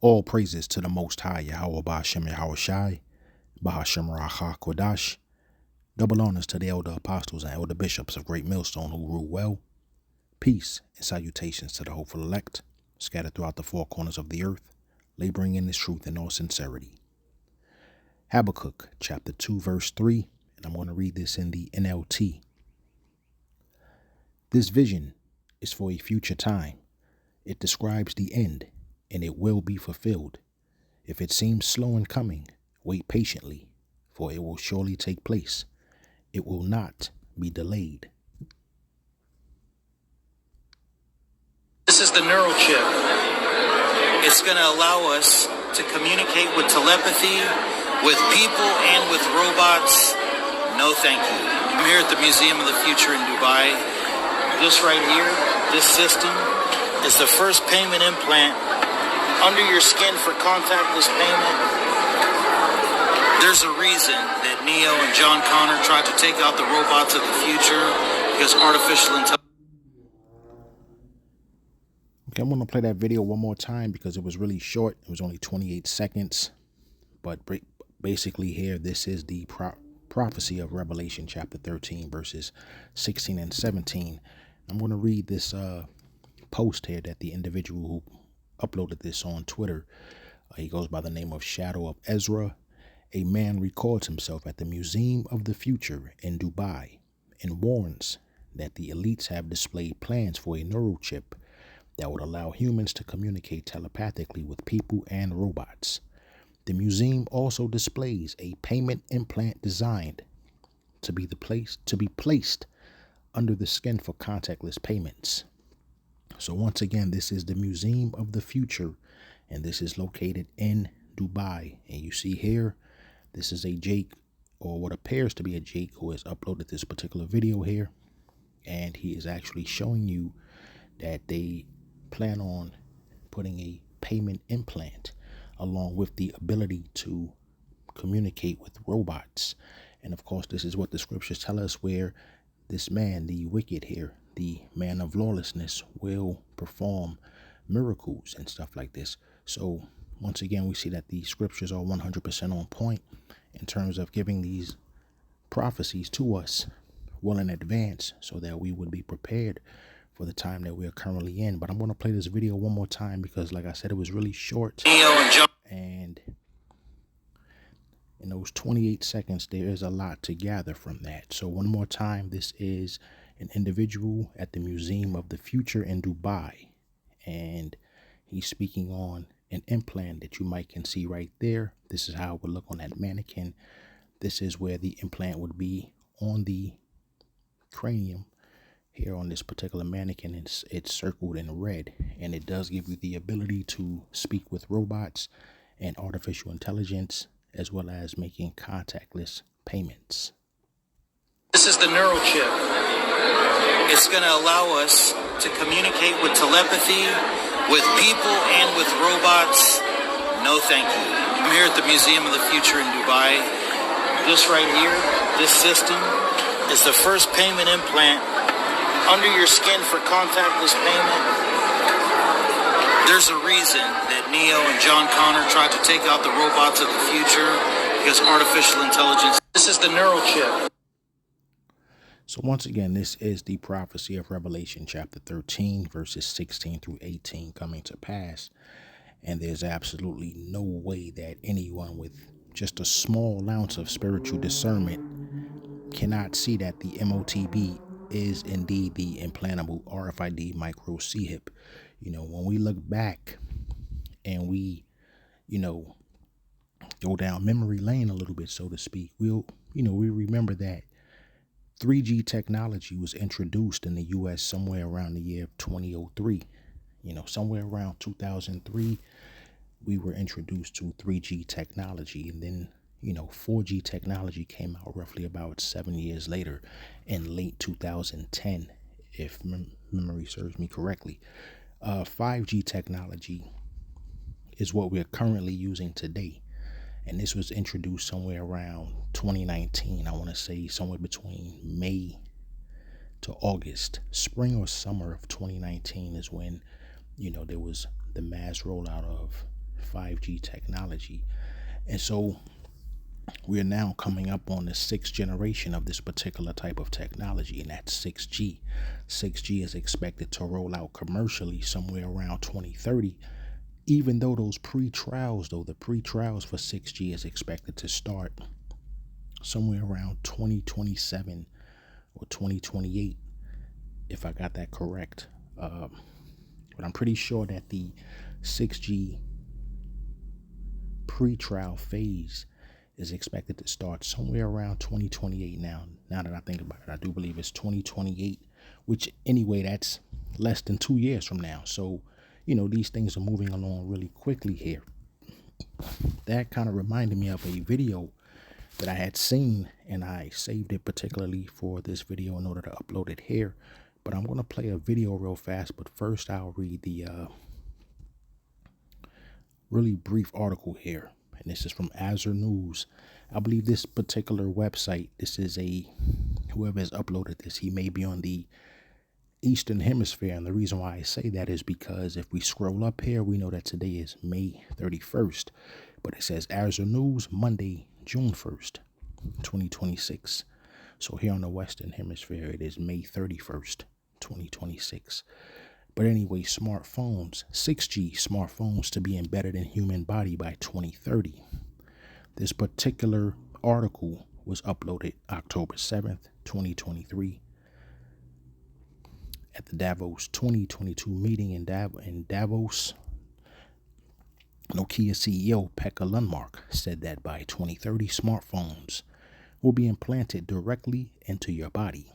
All praises to the Most High, Yahweh Ba'ashem Yahweh Shai, Ba'ashem Racha Kodash. Double honors to the elder apostles and elder bishops of Great Millstone who rule well. Peace and salutations to the hopeful elect, scattered throughout the four corners of the earth, laboring in this truth in all sincerity. Habakkuk chapter 2 verse 3, and I'm going to read this in the NLT. This vision is for a future time. It describes the end, and it will be fulfilled. If it seems slow in coming, wait patiently, for it will surely take place. It will not be delayed. This is the neural chip. It's going to allow us to communicate with telepathy, with people, and with robots. No thank you. I'm here at the Museum of the Future in Dubai. This right here, this system, is the first payment implant under your skin for contactless payment. There's a reason that Neo and John Connor tried to take out the robots of the future, because artificial intelligence. Okay, I'm going to play that video one more time because it was really short. It was only 28 seconds. But basically here, this is the prophecy of Revelation chapter 13, verses 16 and 17. I'm going to read this post here that the individual who uploaded this on Twitter, he goes by the name of Shadow of Ezra. A man records himself at the Museum of the Future in Dubai and warns that the elites have displayed plans for a neural chip that would allow humans to communicate telepathically with people and robots. The museum also displays a payment implant designed to be placed under the skin for contactless payments. So once again, this is the Museum of the Future, and this is located in Dubai. And you see here, this is a Jake, or what appears to be a Jake, who has uploaded this particular video here. And he is actually showing you that they plan on putting a payment implant along with the ability to communicate with robots. And of course, this is what the scriptures tell us, where this man, the wicked here, the man of lawlessness, will perform miracles and stuff like this. So once again, we see that the scriptures are 100% on point in terms of giving these prophecies to us well in advance so that we would be prepared for the time that we are currently in. But I'm going to play this video one more time because, like I said, it was really short. And in those 28 seconds, there is a lot to gather from that. So one more time, this is an individual at the Museum of the Future in Dubai. And he's speaking on an implant that you can see right there. This is how it would look on that mannequin. This is where the implant would be on the cranium. Here on this particular mannequin, it's circled in red, and it does give you the ability to speak with robots and artificial intelligence, as well as making contactless payments. This is the neural chip. It's going to allow us to communicate with telepathy, with people, and with robots. No thank you. I'm here at the Museum of the Future in Dubai. This right here, this system, is the first payment implant under your skin for contactless payment. There's a reason that Neo and John Connor tried to take out the robots of the future, because artificial intelligence. This is the neural chip. So once again, this is the prophecy of Revelation chapter 13, verses 16 through 18 coming to pass. And there's absolutely no way that anyone with just a small ounce of spiritual discernment cannot see that the MOTB is indeed the implantable RFID micro C-HIP. You know, when we look back and we, go down memory lane a little bit, so to speak, we remember that 3G technology was introduced in the U.S. somewhere around the year of 2003. Somewhere around 2003, we were introduced to 3G technology, and then 4G technology came out roughly about 7 years later in late 2010, if memory serves me correctly. 5G technology is what we're currently using today. And this was introduced somewhere around 2019. I want to say somewhere between May to August. Spring or summer of 2019 is when, there was the mass rollout of 5G technology. And so we are now coming up on the 6th generation of this particular type of technology, and that's 6G. 6G is expected to roll out commercially somewhere around 2030, even though the pre-trials for 6G is expected to start somewhere around 2027 or 2028, if I got that correct. But I'm pretty sure that the 6G pre-trial phase is expected to start somewhere around 2028 now that I think about it. I do believe it's 2028, which anyway, that's less than 2 years from now. So, these things are moving along really quickly here. That kind of reminded me of a video that I had seen, and I saved it particularly for this video in order to upload it here. But I'm going to play a video real fast, but first I'll read the really brief article here. And this is from Azure News. I believe this particular website, whoever has uploaded this, he may be on the Eastern Hemisphere. And the reason why I say that is because if we scroll up here, we know that today is May 31st. But it says Azure News, Monday, June 1st, 2026. So here on the Western Hemisphere, it is May 31st, 2026. But anyway, 6G smartphones to be embedded in human body by 2030. This particular article was uploaded October 7th, 2023 at the Davos 2022 meeting in Davos. Nokia CEO Pekka Lundmark said that by 2030, smartphones will be implanted directly into your body.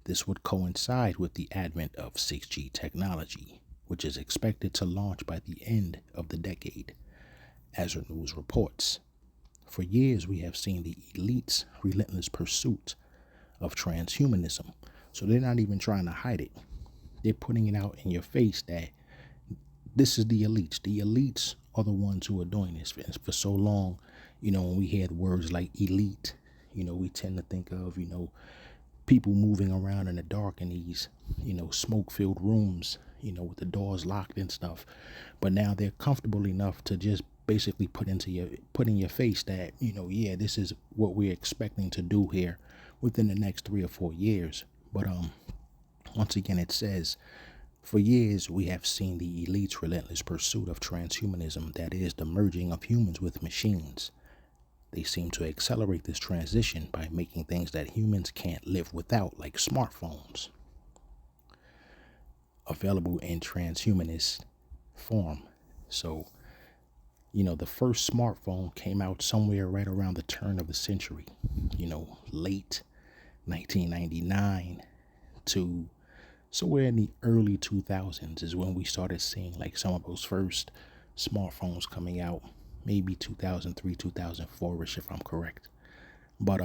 This would coincide with the advent of 6G technology, which is expected to launch by the end of the decade, Azure News reports. For years, we have seen the elite's relentless pursuit of transhumanism. So they're not even trying to hide it. They're putting it out in your face that this is the elites. The elites are the ones who are doing this. For so long, when we hear words like elite, we tend to think of, people moving around in the dark in these, smoke-filled rooms, with the doors locked and stuff. But now they're comfortable enough to just basically put in your face that, this is what we're expecting to do here within the next 3 or 4 years. But once again, it says, for years we have seen the elite's relentless pursuit of transhumanism, that is, the merging of humans with machines. They seem to accelerate this transition by making things that humans can't live without, like smartphones, available in transhumanist form. So, the first smartphone came out somewhere right around the turn of the century, late 1999 to somewhere in the early 2000s is when we started seeing like some of those first smartphones coming out. Maybe 2003, 2004-ish, if I'm correct. But,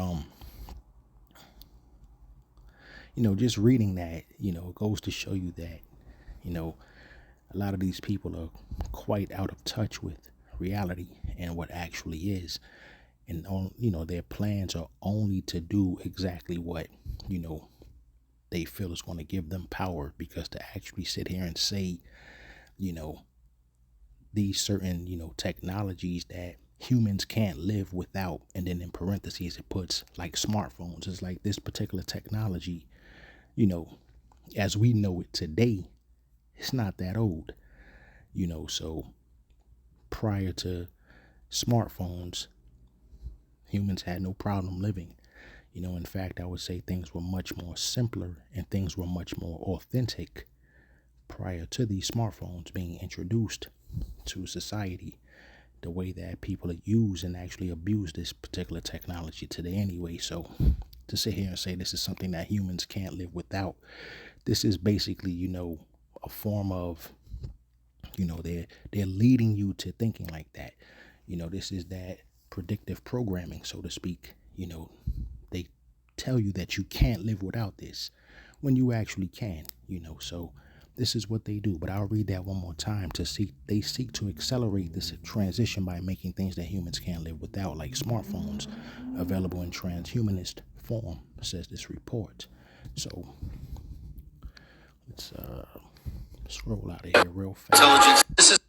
just reading that, it goes to show you that, a lot of these people are quite out of touch with reality and what actually is. And, their plans are only to do exactly what, they feel is going to give them power. Because to actually sit here and say, these certain, technologies that humans can't live without, and then in parentheses it puts like smartphones. It's like this particular technology, as we know it today, it's not that old, so prior to smartphones, humans had no problem living. In fact, I would say things were much more simpler and things were much more authentic prior to these smartphones being introduced to society, the way that people use and actually abuse this particular technology today anyway. So to sit here and say this is something that humans can't live without, this is basically, a form of, they're leading you to thinking like that. This is that predictive programming, so to speak. They tell you that you can't live without this when you actually can, so this is what they do. But I'll read that one more time. They seek to accelerate this transition by making things that humans can't live without, like smartphones, available in transhumanist form, says this report. So let's scroll out of here real fast. Intelligence. This is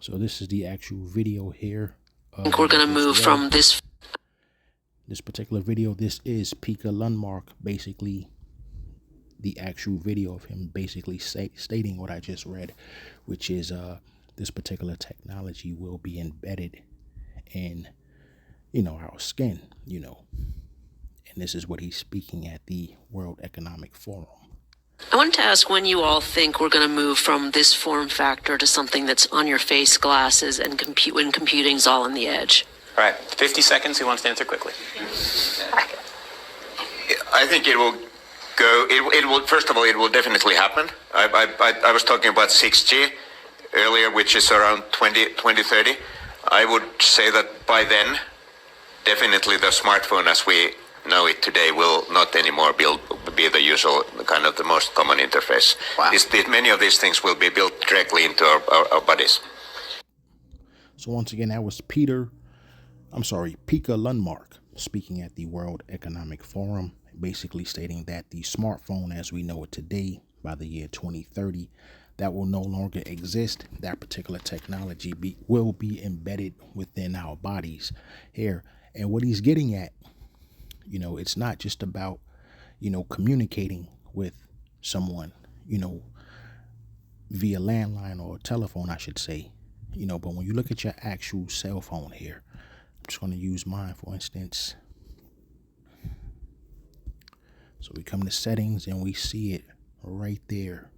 So this is the actual video here. I think we're going to move from this particular video. This is Pekka Lundmark, basically the actual video of him basically stating what I just read, which is this particular technology will be embedded in, our skin, and this is what he's speaking at the World Economic Forum. I wanted to ask when you all think we're going to move from this form factor to something that's on your face, glasses, and when computing's all on the edge. All right, 50 seconds. Who wants to answer quickly? I think it will go. It will. First of all, it will definitely happen. I was talking about 6G earlier, which is around 2030. I would say that by then, definitely the smartphone as we know it today will not anymore be the usual kind of the most common interface. Wow. Many of these things will be built directly into our bodies. So once again, that was Pekka Lundmark speaking at the World Economic Forum, basically stating that the smartphone as we know it today, by the year 2030, that will no longer exist. That particular technology will be embedded within our bodies here. And what he's getting at, it's not just about, communicating with someone, via landline or telephone, I should say, but when you look at your actual cell phone here, I'm just going to use mine, for instance. So we come to settings and we see it right there.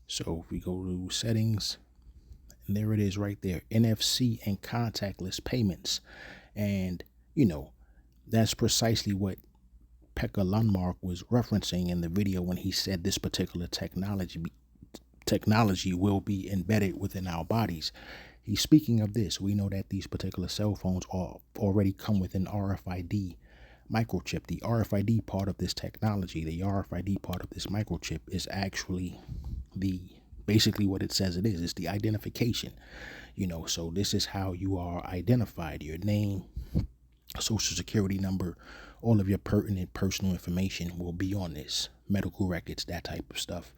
So if we go to settings, and there it is right there, NFC and contactless payments. And, that's precisely what Pekka Lundmark was referencing in the video when he said this particular technology will be embedded within our bodies. He's speaking of this. We know that these particular cell phones already come with an RFID microchip. The RFID part of this technology, the RFID part of this microchip is actually basically what it says it is. It's the identification, so this is how you are identified. Your name, social security number, all of your pertinent personal information will be on this, medical records, that type of stuff,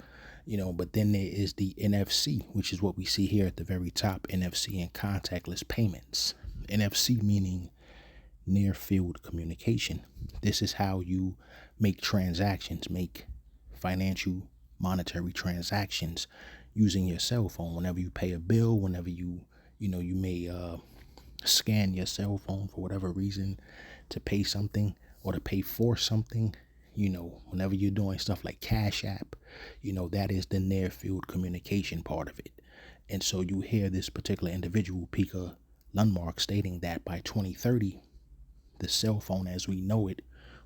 but then there is the NFC, which is what we see here at the very top, NFC and contactless payments. NFC meaning near field communication. This is how you make transactions, make financial monetary transactions using your cell phone. Whenever you pay a bill, whenever you may scan your cell phone for whatever reason to pay something or to pay for something, whenever you're doing stuff like Cash App, that is the near field communication part of it. And so you hear this particular individual, Pekka Lundmark, stating that by 2030, the cell phone as we know it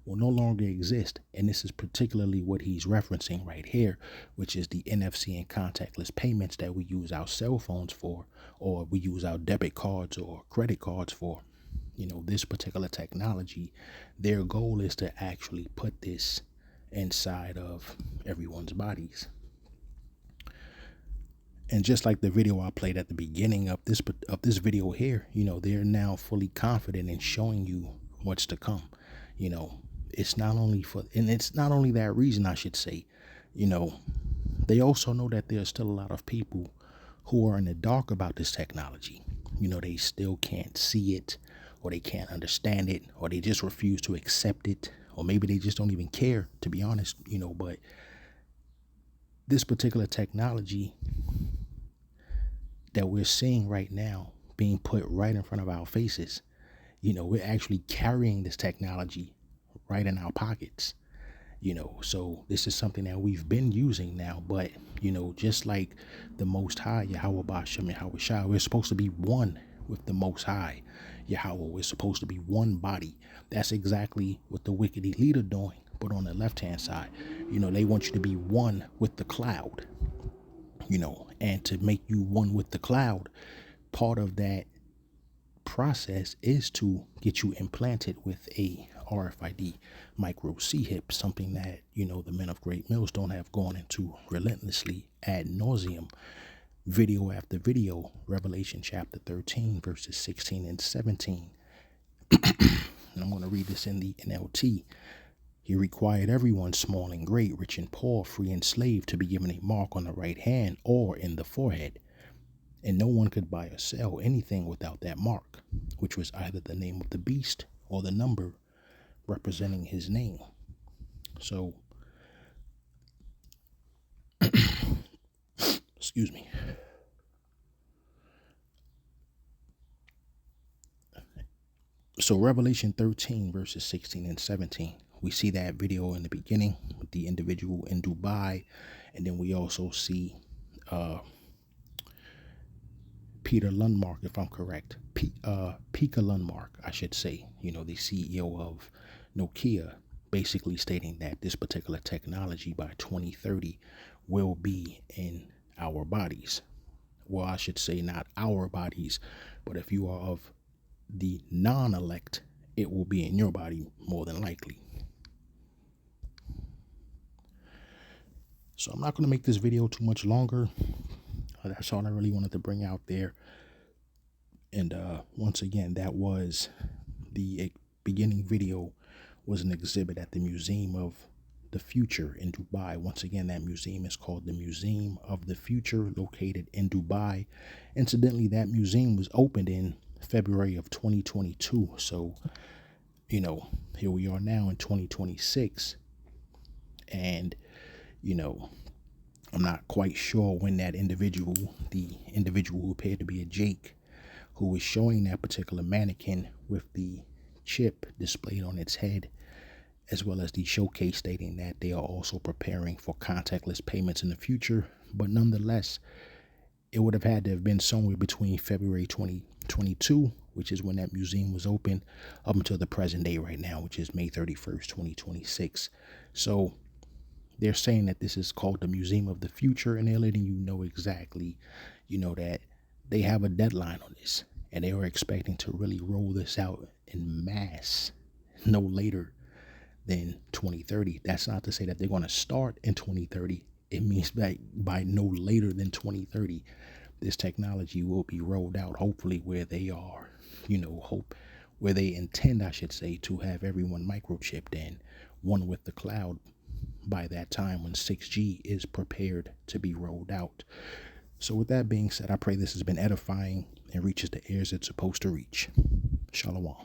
will no longer exist. And this is particularly what he's referencing right here, which is the NFC and contactless payments that we use our cell phones for, or we use our debit cards or credit cards for. This particular technology, their goal is to actually put this inside of everyone's bodies. And just like the video I played at the beginning of this video here, they're now fully confident in showing you what's to come. It's not only that reason, I should say, they also know that there's still a lot of people who are in the dark about this technology. They still can't see it, or they can't understand it, or they just refuse to accept it, or maybe they just don't even care, to be honest, but this particular technology that we're seeing right now being put right in front of our faces, we're actually carrying this technology right in our pockets, so this is something that we've been using now, but, just like the Most High, Yahweh Ba'Shem Yahweh Shai, we're supposed to be one with the Most High, Yahweh. We're supposed to be one body. That's exactly what the wicked elite are doing, but on the left-hand side, they want you to be one with the cloud, and to make you one with the cloud, part of that process is to get you implanted with a RFID micro C-hip, something that, the men of Great Mills don't have gone into relentlessly ad nauseum, video after video, Revelation chapter 13, verses 16 and 17. And I'm going to read this in the NLT. He required everyone, small and great, rich and poor, free and slave, to be given a mark on the right hand or in the forehead. And no one could buy or sell anything without that mark, which was either the name of the beast or the number representing his name. So, excuse me. So Revelation 13 verses 16 and 17. We see that video in the beginning with the individual in Dubai. And then we also see Peter Lundmark, if I'm correct. Pekka Lundmark, I should say. The CEO of Nokia, basically stating that this particular technology by 2030 will be in our bodies. Well, I should say not our bodies, but if you are of the non-elect, it will be in your body more than likely. So I'm not going to make this video too much longer. That's all I really wanted to bring out there. And once again, that was the beginning video, was an exhibit at the Museum of the Future in Dubai. Once again, that museum is called the Museum of the Future, located in Dubai. Incidentally, that museum was opened in February of 2022. So, here we are now in 2026. And, I'm not quite sure when that individual, the individual who appeared to be a Jake, who was showing that particular mannequin with the chip displayed on its head, as well as the showcase stating that they are also preparing for contactless payments in the future. But nonetheless, it would have had to have been somewhere between February 2022, which is when that museum was open, up until the present day right now, which is May 31st, 2026. So they're saying that this is called the Museum of the Future, and they're letting you know exactly, that they have a deadline on this, and they are expecting to really roll this out in mass no later than 2030. That's not to say that they're going to start in 2030. It means that by no later than 2030, this technology will be rolled out, hopefully where they are, where they intend, I should say, to have everyone microchipped in, one with the cloud, by that time when 6G is prepared to be rolled out. So with that being said, I pray this has been edifying and reaches the ears it's supposed to reach. Shalom.